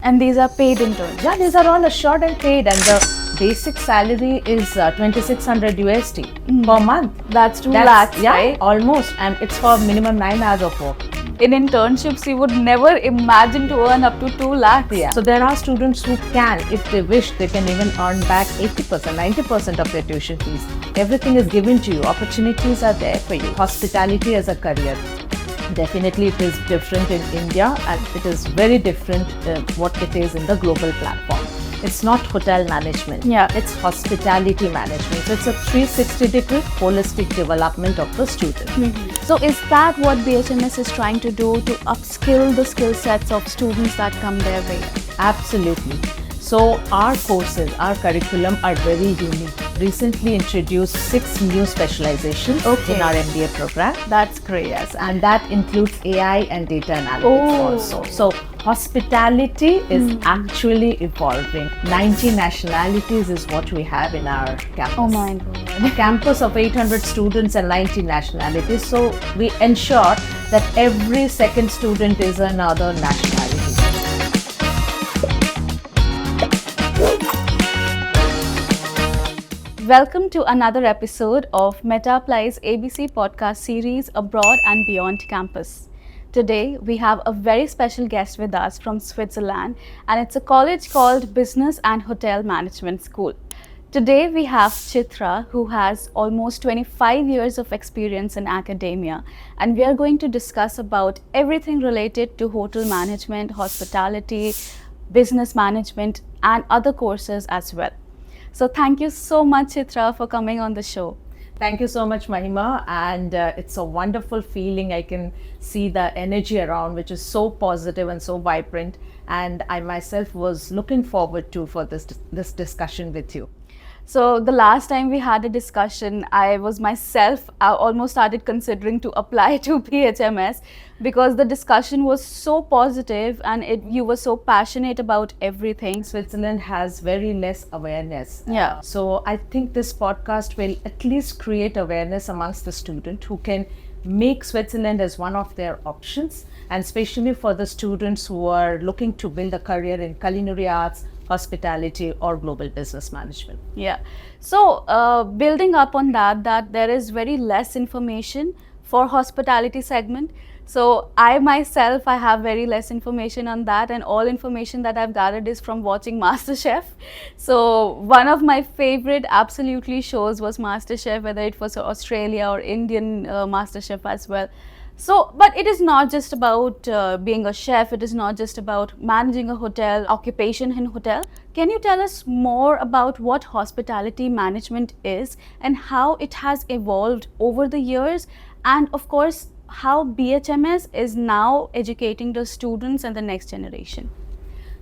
And these are paid interns? Yeah, these are all assured and paid, and the basic salary is 2600 USD per month. That's 2 lakhs, yeah, right? almost, and it's for minimum 9 hours of work. In internships, you would never imagine to earn up to 2 lakhs. Yeah. So there are students who can, if they wish, they can even earn back 80%, 90% of their tuition fees. Everything is given to you. Opportunities are there for you. Hospitality as a career. Definitely it is different in India, and it is very different what it is in the global platform. It's not hotel management. Yeah. It's hospitality management. So it's a 360-degree holistic development of the student. So is that what BHMS is trying to do, to upskill the skill sets of students that come their way? Absolutely. So our courses, our curriculum are very unique. Recently introduced 6 new specializations in our MBA program. That's great. Yes, and that includes AI and data analytics also. So hospitality is actually evolving. 90 nationalities is what we have in our campus. Oh my God. A campus of 800 students and 90 nationalities. So we ensure that every second student is another nationality. Welcome to another episode of MetaApply's ABC podcast series Abroad and Beyond Campus. Today we have a very special guest with us from Switzerland, and it's a college called Business and Hotel Management School. Today we have Chitra, who has almost 25 years of experience in academia, and we are going to discuss about everything related to hotel management, hospitality, business management and other courses as well. So thank you so much, Chitra, for coming on the show. Thank you so much, Mahima, and it's a wonderful feeling. I can see the energy around, which is so positive and so vibrant, and I myself was looking forward to for this discussion with you. So the last time we had a discussion, I almost started considering to apply to BHMS because the discussion was so positive and you were so passionate about everything. Switzerland has very less awareness. Yeah. So I think this podcast will at least create awareness amongst the student who can make Switzerland as one of their options, and especially for the students who are looking to build a career in culinary arts, hospitality or global business management. Yeah. So building up on that there is very less information for hospitality segment. So I have very less information on that, and all information that I've gathered is from watching MasterChef. So one of my favorite absolutely shows was MasterChef, whether it was Australia or Indian MasterChef as well. So, but it is not just about being a chef, it is not just about managing a hotel, occupation in hotel. Can you tell us more about what hospitality management is and how it has evolved over the years, and of course, how BHMS is now educating the students and the next generation?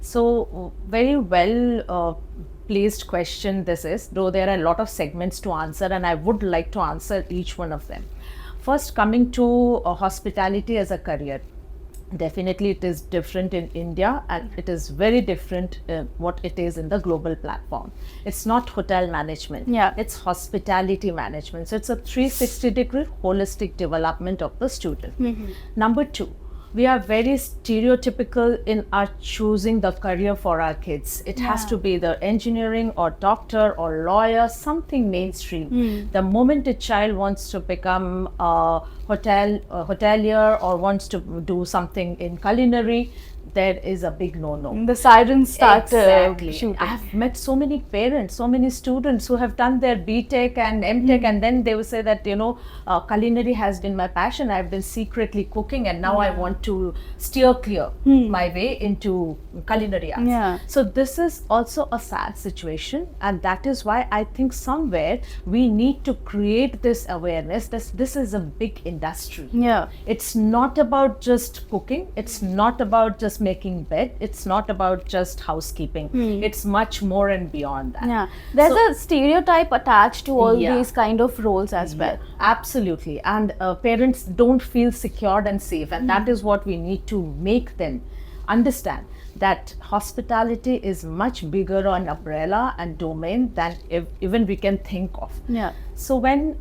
So, very well placed question this is, though there are a lot of segments to answer, and I would like to answer each one of them. First, coming to hospitality as a career, definitely it is different in India, and it is very different what it is in the global platform. It's not hotel management. Yeah. It's hospitality management. So it's a 360-degree holistic development of the student. Number 2, we are very stereotypical in our choosing the career for our kids. It has to be the engineering or doctor or lawyer, something mainstream. The moment a child wants to become a hotelier or wants to do something in culinary, there is a big no-no. The sirens start Exactly. shooting. I have met so many parents, so many students who have done their BTech and MTech, and then they will say that, culinary has been my passion. I've been secretly cooking, and now I want to steer clear my way into culinary arts. Yeah. So this is also a sad situation, and that is why I think somewhere we need to create this awareness that this is a big industry. Yeah. It's not about just cooking. It's not about just making bed. It's not about just housekeeping. It's much more and beyond that. Yeah. There's a stereotype attached to all these kind of roles as well. Absolutely. And parents don't feel secured and safe. And that is what we need to make them understand, that hospitality is much bigger an umbrella and domain than even we can think of. Yeah. So when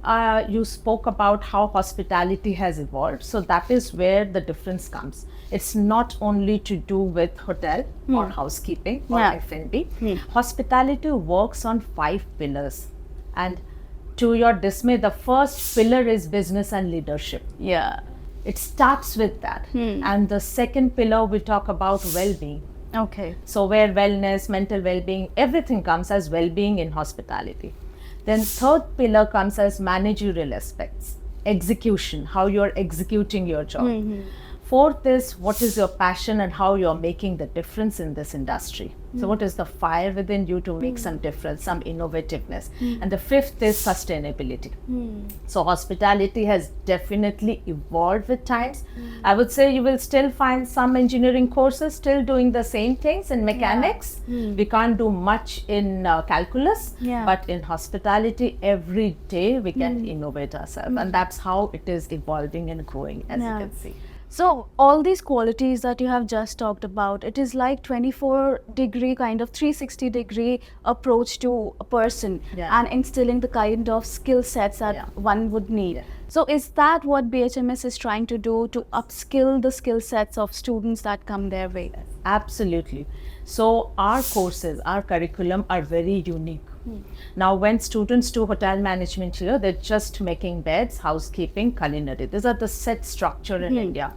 you spoke about how hospitality has evolved, so that is where the difference comes. It's not only to do with hotel or housekeeping or F&B. Hospitality works on 5 pillars. And to your dismay, the first pillar is business and leadership. Yeah. It starts with that. And the second pillar, we talk about well-being. Okay. So where wellness, mental well-being, everything comes as well-being in hospitality. Then third pillar comes as managerial aspects, execution, how you're executing your job. Fourth is what is your passion and how you're making the difference in this industry. So what is the fire within you to make some difference, some innovativeness. And the fifth is sustainability. So hospitality has definitely evolved with times. I would say you will still find some engineering courses still doing the same things in mechanics. We can't do much in calculus, but in hospitality every day we can innovate ourselves, and that's how it is evolving and growing, as you can see. So all these qualities that you have just talked about, it is like 24-degree kind of 360-degree approach to a person and instilling the kind of skill sets that one would need. So is that what BHMS is trying to do, to upskill the skill sets of students that come their way? Absolutely. So our courses, our curriculum are very unique. Now, when students do hotel management here, they're just making beds, housekeeping, culinary. These are the set structure in India.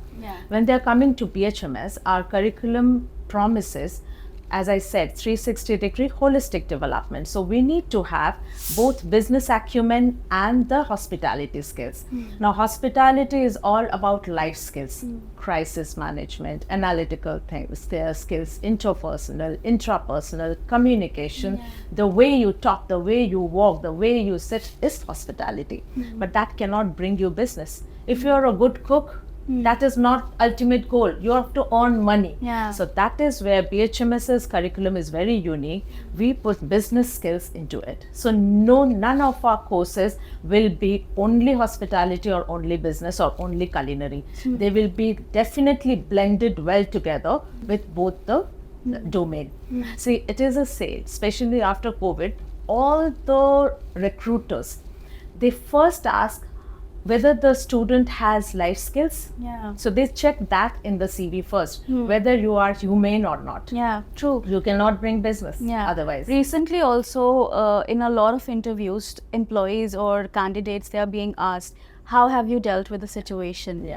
When they're coming to BHMS, our curriculum promises, as I said, 360-degree holistic development. So we need to have both business acumen and the hospitality skills. Now, hospitality is all about life skills, crisis management, analytical things, their skills, interpersonal, intrapersonal, communication, the way you talk, the way you walk, the way you sit is hospitality. But that cannot bring you business. If you're a good cook, that is not ultimate goal. You have to earn money. So that is where BHMS's curriculum is very unique. We put business skills into it. So none of our courses will be only hospitality or only business or only culinary. They will be definitely blended well together with both the domain. See, it is a sale, especially after COVID. All the recruiters, they first ask whether the student has life skills. So they check that in the CV first, whether you are humane or not. True. You cannot bring business otherwise. Recently also, in a lot of interviews, employees or candidates, they are being asked, how have you dealt with the situation?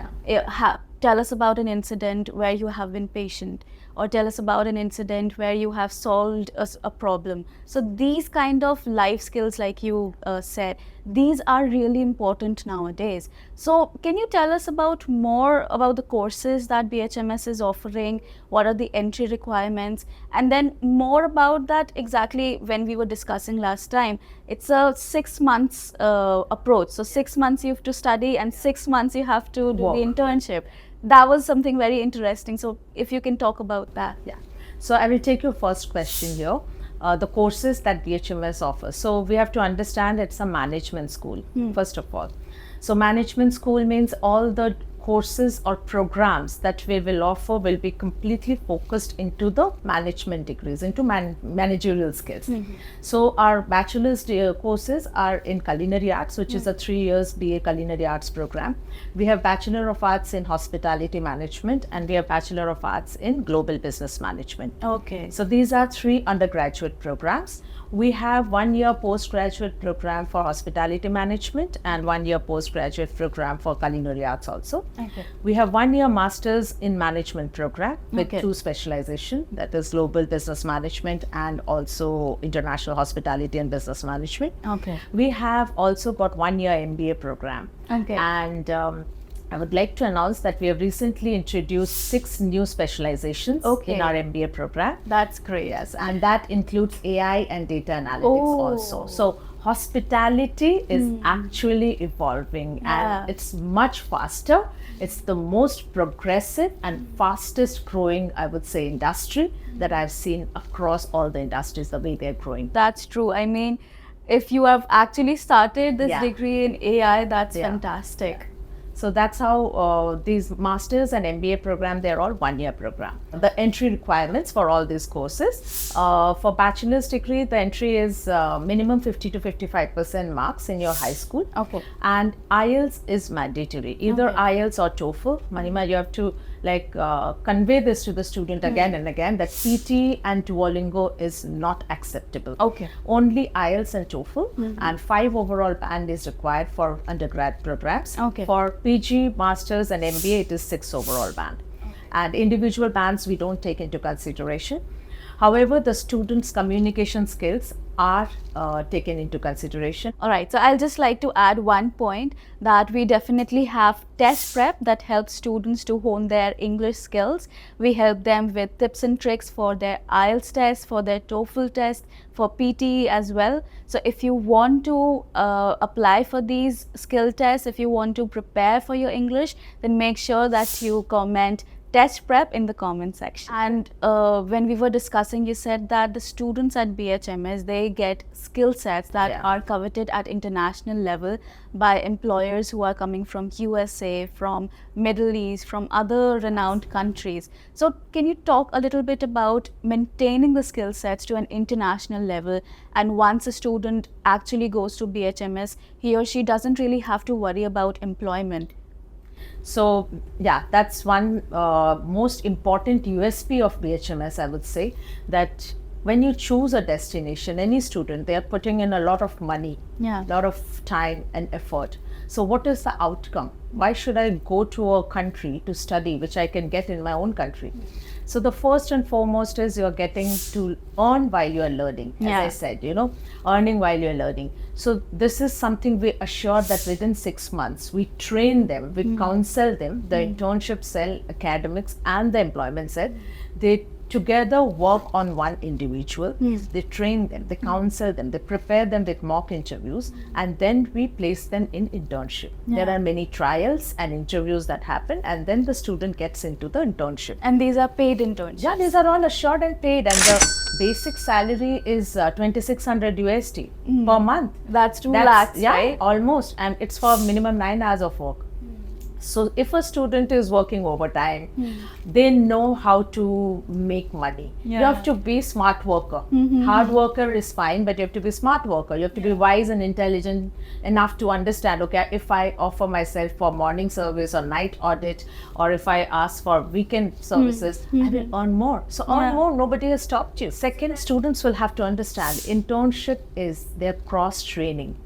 Tell us about an incident where you have been patient, or tell us about an incident where you have solved a problem. So these kind of life skills, like you said, these are really important nowadays. So can you tell us more about the courses that BHMS is offering? What are the entry requirements? And then more about that, exactly when we were discussing last time, it's a 6 months approach. So 6 months you have to study and 6 months you have to do the internship. That was something very interesting. So if you can talk about that. So I will take your first question here. The courses that BHMS offers. So we have to understand it's a management school, first of all. So management school means all the courses or programs that we will offer will be completely focused into the management degrees, into managerial skills. So our bachelor's courses are in culinary arts, which is a 3 years BA culinary arts program. We have Bachelor of Arts in hospitality management, and we have Bachelor of Arts in global business management. So these are 3 undergraduate programs. We have 1 year postgraduate program for hospitality management and 1 year postgraduate program for culinary arts also. We have 1 year masters in management program with 2 specialization, that is global business management and also international hospitality and business management. We have also got 1 year MBA program. And I would like to announce that we have recently introduced 6 new specializations in our MBA program. That's great. Yes, and that includes AI and data analytics also. So hospitality is actually evolving and it's much faster. It's the most progressive and fastest growing, I would say, industry that I've seen across all the industries, the way they're growing. That's true. I mean, if you have actually started this degree in AI, that's fantastic. So that's how these masters and MBA program, they're all 1 year program. The entry requirements for all these courses, for bachelor's degree, the entry is minimum 50 to 55% marks in your high school. And IELTS is mandatory, either IELTS or TOEFL. Mahima, you have to convey this to the student again and again, that PT and Duolingo is not acceptable. Okay. Only IELTS and TOEFL, and 5 overall band is required for undergrad programs. Okay. For PG, Masters and MBA, it is 6 overall band. And individual bands we don't take into consideration. However, the students' communication skills are taken into consideration. All right, so I'll just like to add one point, that we definitely have test prep that helps students to hone their English skills. We help them with tips and tricks for their IELTS test, for their TOEFL test, for PT as well. So if you want to apply for these skill tests, if you want to prepare for your English, then make sure that you comment test prep in the comment section. And when we were discussing, you said that the students at BHMS, they get skill sets that are coveted at international level by employers who are coming from USA, from Middle East, from other renowned countries. So can you talk a little bit about maintaining the skill sets to an international level, and once a student actually goes to BHMS, he or she doesn't really have to worry about employment? So yeah, that's one most important USP of BHMS, I would say, that when you choose a destination, any student, they are putting in a lot of money, a lot of time and effort. So what is the outcome? Why should I go to a country to study which I can get in my own country? So the first and foremost is you're getting to earn while you're learning, as I said, earning while you're learning. So this is something we assure that within 6 months, we train them, we counsel them, the internship cell, academics and the employment cell. They together work on one individual. They train them, they counsel them, they prepare them with mock interviews, and then we place them in internship. There are many trials and interviews that happen, and then the student gets into the internship. And these are paid internships? Yeah, these are all assured and paid, and the basic salary is 2600 USD per month. That's 2 lakhs, right? Almost, and it's for minimum 9 hours of work. So if a student is working overtime, they know how to make money. You have to be smart worker. Hard worker is fine, but you have to be smart worker. You have to be wise and intelligent enough to understand, okay, if I offer myself for morning service or night audit, or if I ask for weekend services, I will earn more. So earn more, nobody has stopped you. Second, students will have to understand internship is their cross training.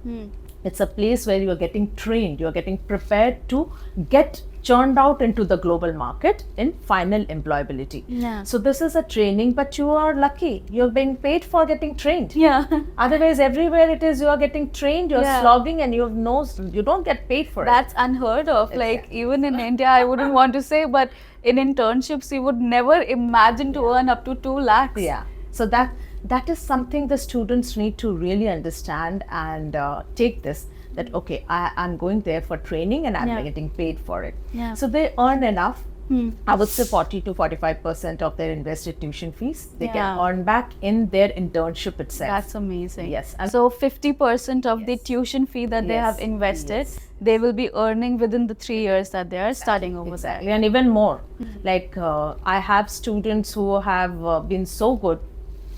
It's a place where you are getting trained, you are getting prepared to get churned out into the global market in final employability. So this is a training, but you are lucky. You're being paid for getting trained. Otherwise, everywhere it is, you are getting trained, you're slogging, and you don't get paid for it. That's unheard of. Like, even in India, I wouldn't want to say, but in internships, you would never imagine to earn up to 2 lakhs. So that is something the students need to really understand and take this, that okay, I'm going there for training and I'm getting paid for it. So they earn enough. I would say 40 to 45% of their invested tuition fees they can earn back in their internship itself. That's amazing. And so 50% of the tuition fee that they have invested, they will be earning within the 3 years that they are studying over there. And even more. Like I have students who have been so good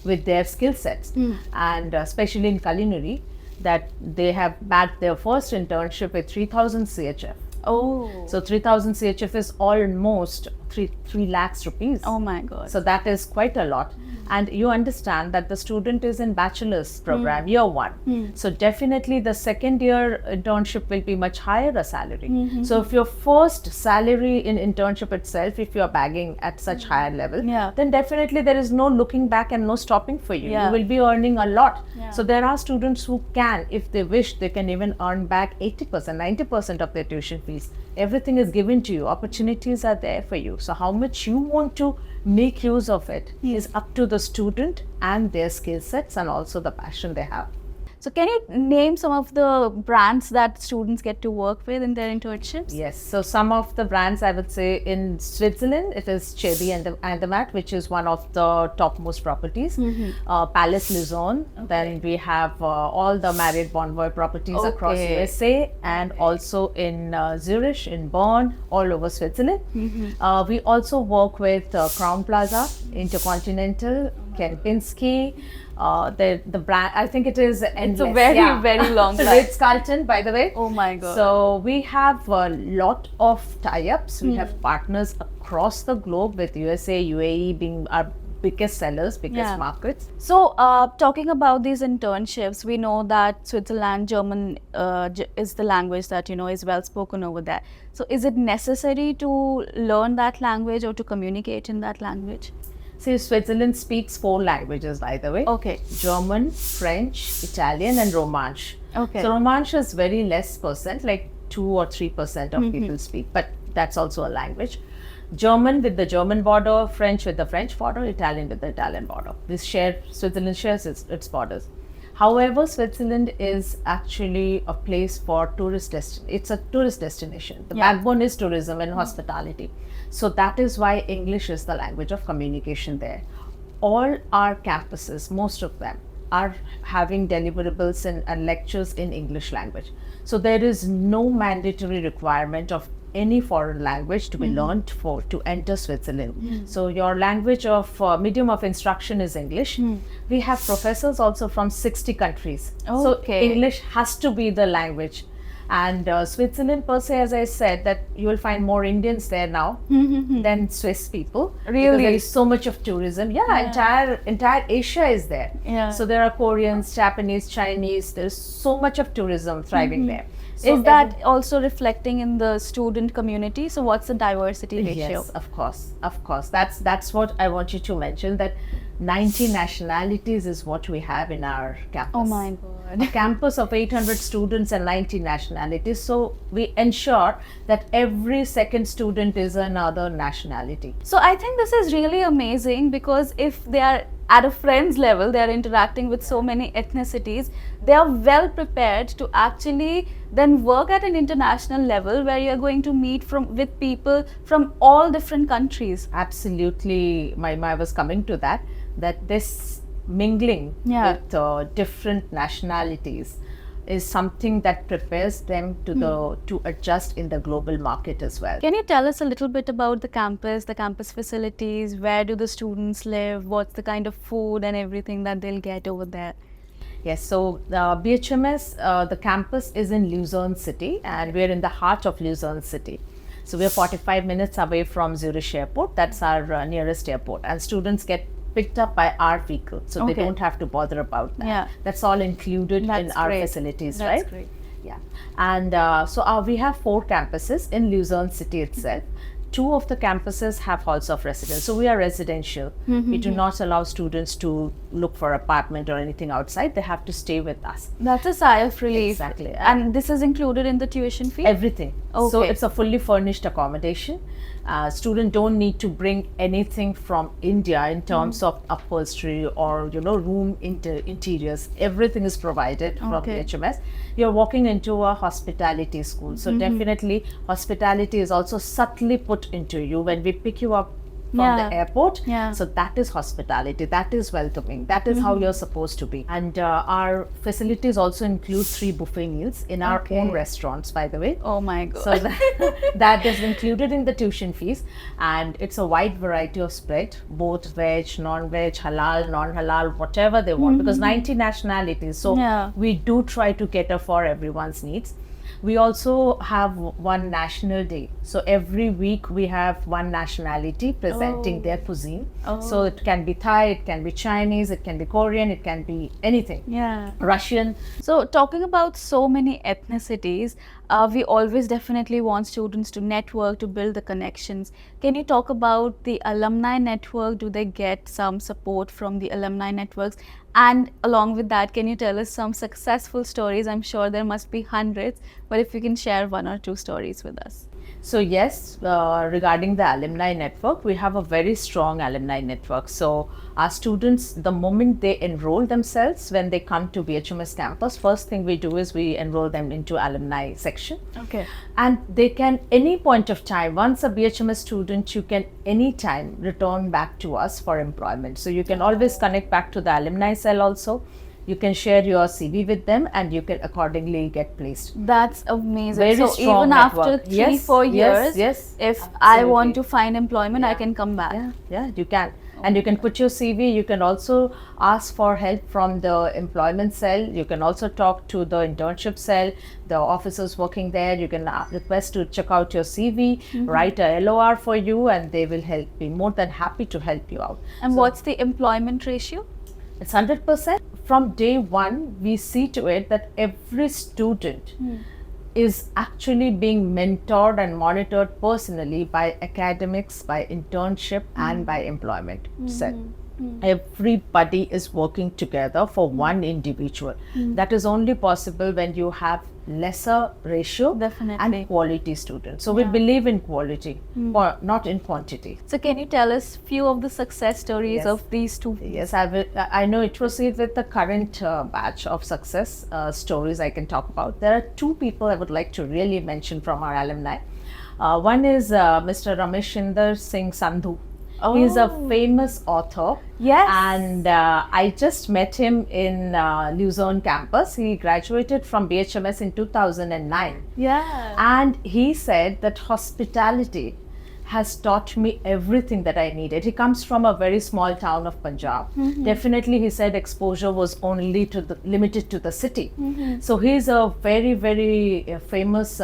with their skill sets, and especially in culinary, that they have backed their first internship with 3000 CHF. So 3000 CHF is almost 3 lakhs rupees. Oh my God. So that is quite a lot. And you understand that the student is in bachelor's program, year 1. So definitely the second year internship will be much higher a salary. So if your first salary in internship itself, if you're bagging at such higher level, then definitely there is no looking back and no stopping for you. You will be earning a lot. So there are students who can, if they wish, they can even earn back 80%, 90% of their tuition fees. Everything is given to you. Opportunities are there for you. So how much you want to make use of it is up to the student and their skill sets and also the passion they have. So can you name some of the brands that students get to work with in their internships? Yes. So some of the brands, I would say in Switzerland, it is Chedi and Andermatt, which is one of the topmost properties. Palace Luzon. Then we have all the Marriott Bonvoy properties across USA, and also in Zurich, in Bonn, all over Switzerland. We also work with Crown Plaza, Intercontinental, Kempinski. The brand, I think it is endless. It's a very, very long time. Ritz-Carlton, by the way. Oh my God. So we have a lot of tie-ups. We have partners across across the globe, with USA, UAE being our biggest sellers, biggest markets. So, talking about these internships, we know that Switzerland, German is the language that, is well spoken over there. So, is it necessary to learn that language or to communicate in that language? See, Switzerland speaks 4 languages, by the way. Okay. German, French, Italian, and Romansh. Okay. So Romansh is very less percent, like 2 or 3% of people speak, but that's also a language. German with the German border, French with the French border, Italian with the Italian border. Switzerland shares its borders. However, Switzerland is actually a place for it's a tourist destination. The backbone is tourism and hospitality. So that is why English is the language of communication there. All our campuses, most of them, are having deliverables and lectures in English language. So there is no mandatory requirement of any foreign language to be learned to enter Switzerland. So your language of medium of instruction is English. We have professors also from 60 countries. So English has to be the language. And Switzerland per se, as I said, that you will find more Indians there now than Swiss people. Really? There is so much of tourism. Entire Asia is there. So there are Koreans, Japanese, Chinese. There is so much of tourism thriving there. So is that also reflecting in the student community? So what's the diversity ratio? Yes, of course. That's what I want you to mention, that 90 nationalities is what we have in our campus. Oh my God. A campus of 800 students and 90 nationalities. So we ensure that every second student is another nationality. So I think this is really amazing, because if they are at a friend's level, they are interacting with so many ethnicities, they are well prepared to actually then work at an international level where you are going to meet with people from all different countries. Absolutely, I was coming to that this mingling with different nationalities is something that prepares them to adjust in the global market as well. Can you tell us a little bit about the campus facilities? Where do the students live? What's the kind of food and everything that they'll get over there? Yes, so BHMS, the campus is in Luzern city, and we're in the heart of Luzern city. So we're 45 minutes away from Zurich airport. That's our nearest airport, and students get picked up by our vehicle, so they don't have to bother about that. That's all included in our facilities, right? That's great. Yeah, and so we have 4 campuses in Luzern city itself. 2 of the campuses have halls of residence, so we are residential. We do not allow students to look for apartment or anything outside. They have to stay with us. That's a sigh of relief. Exactly. And this is included in the tuition fee? Everything. So it's a fully furnished accommodation. Students don't need to bring anything from India in terms of upholstery or room interiors. Everything is provided from BHMS. You're walking into a hospitality school, so definitely hospitality is also subtly put into you when we pick you up from the airport. So that is hospitality, that is welcoming, that is how you're supposed to be. And our facilities also include 3 buffet meals in our own restaurants, by the way. Oh my God. So that is included in the tuition fees, and it's a wide variety of spread, both veg, non-veg, halal, non-halal, whatever they want, because 90 nationalities, so we do try to cater for everyone's needs. We also have one national day. So every week we have one nationality presenting their cuisine. So it can be Thai, it can be Chinese, it can be Korean, it can be anything. Russian. So talking about so many ethnicities, we always definitely want students to network, to build the connections. Can you talk about the alumni network? Do they get some support from the alumni networks? And along with that, can you tell us some successful stories? I'm sure there must be hundreds, but if you can share 1 or 2 stories with us. So yes, regarding the alumni network, we have a very strong alumni network. So our students, the moment they enroll themselves, when they come to BHMS campus, first thing we do is we enroll them into alumni section. And they can, any point of time, once a BHMS student, you can anytime return back to us for employment. So you can always connect back to the alumni cell also. You can share your CV with them, and you can accordingly get placed. That's amazing. Very so strong even network. after 3-4 years, yes, if absolutely. I want to find employment, I can come back. Yeah, you can. And you can put your CV. You can also ask for help from the employment cell. You can also talk to the internship cell, the officers working there. You can request to check out your CV, write a LOR for you, and they will be more than happy to help you out. And what's the employment ratio? It's 100%. From day one, we see to it that every student is actually being mentored and monitored personally by academics, by internship, and by employment cell. Everybody is working together for one individual. That is only possible when you have lesser ratio Definitely. and quality students. So we believe in quality, or not in quantity. So can you tell us few of the success stories Yes. of these two? Yes, I know it proceeds with the current batch of success stories I can talk about. There are two people I would like to really mention from our alumni. One is Mr. Rameshinder Singh Sandhu. He's a famous author. Yes. And I just met him in Luzerne campus. He graduated from BHMS in 2009. Yeah. And he said that hospitality has taught me everything that I needed. He comes from a very small town of Punjab. Definitely, he said exposure was only limited to the city. So he's a very, very famous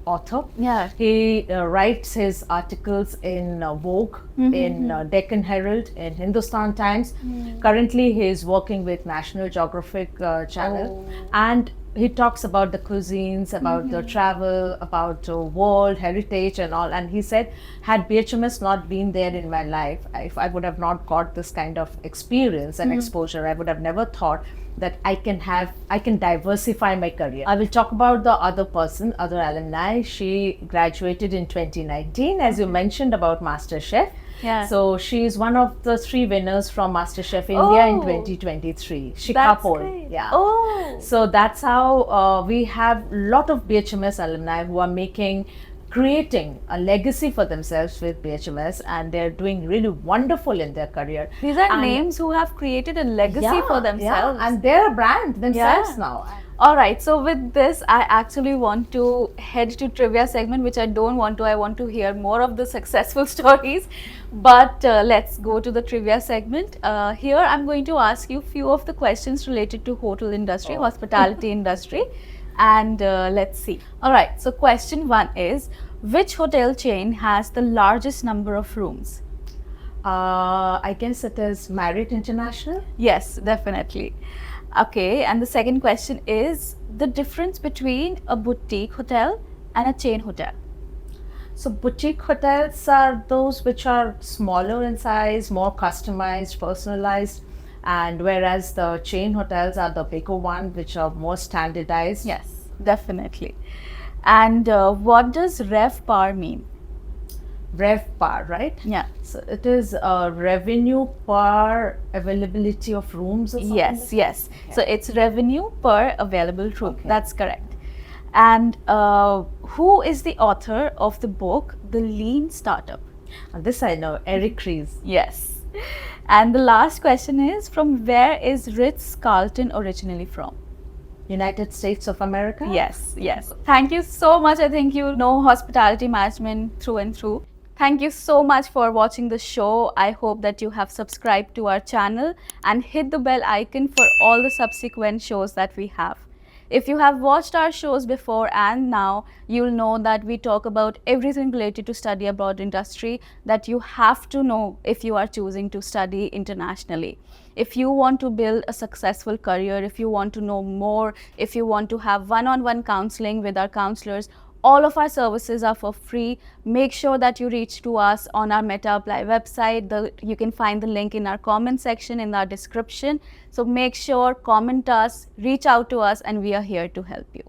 author. Yeah. He writes his articles in Vogue, in Deccan Herald, in Hindustan Times. Currently, he is working with National Geographic Channel, and he talks about the cuisines, about the travel, about world heritage and all. And he said, had BHMS not been there in my life, if I would have not got this kind of experience and exposure, I would have never thought that I can diversify my career. I will talk about the other person, other alumni. She graduated in 2019, as you mentioned about MasterChef. Yeah. So she is one of the 3 winners from MasterChef India in 2023. Shikha That's Paul. great. Yeah. Oh. So that's how we have a lot of BHMS alumni who are creating a legacy for themselves with BHMS, and they're doing really wonderful in their career. These are names who have created a legacy for themselves. Yeah, and they're a brand themselves now. All right, so with this, I actually want to head to trivia segment, which I don't want to. I want to hear more of the successful stories. But let's go to the trivia segment. Here, I'm going to ask you few of the questions related to hotel industry, hospitality industry. And let's see. All right, so question 1 is, which hotel chain has the largest number of rooms? I guess it is Marriott International. Yes, definitely. Okay, and the second question is the difference between a boutique hotel and a chain hotel. So boutique hotels are those which are smaller in size, more customized, personalized, and whereas the chain hotels are the bigger ones which are more standardized. Yes, definitely. And what does RevPAR mean? RevPAR, right? Yeah. So it is revenue per availability of rooms or something? Yes, yes. So it's revenue per available room. That's correct. And who is the author of the book, The Lean Startup? This I know, Eric Ries. Yes. And the last question is, from where is Ritz-Carlton originally from? United States of America? Yes, yes. Thank you so much. I think you know hospitality management through and through. Thank you so much for watching the show. I hope that you have subscribed to our channel and hit the bell icon for all the subsequent shows that we have. If you have watched our shows before and now, you'll know that we talk about everything related to study abroad industry that you have to know if you are choosing to study internationally. If you want to build a successful career, if you want to know more, if you want to have one-on-one counseling with our counselors, all of our services are for free. Make sure that you reach to us on our MetaApply website. You can find the link in our comment section in our description. So make sure, comment us, reach out to us, and we are here to help you.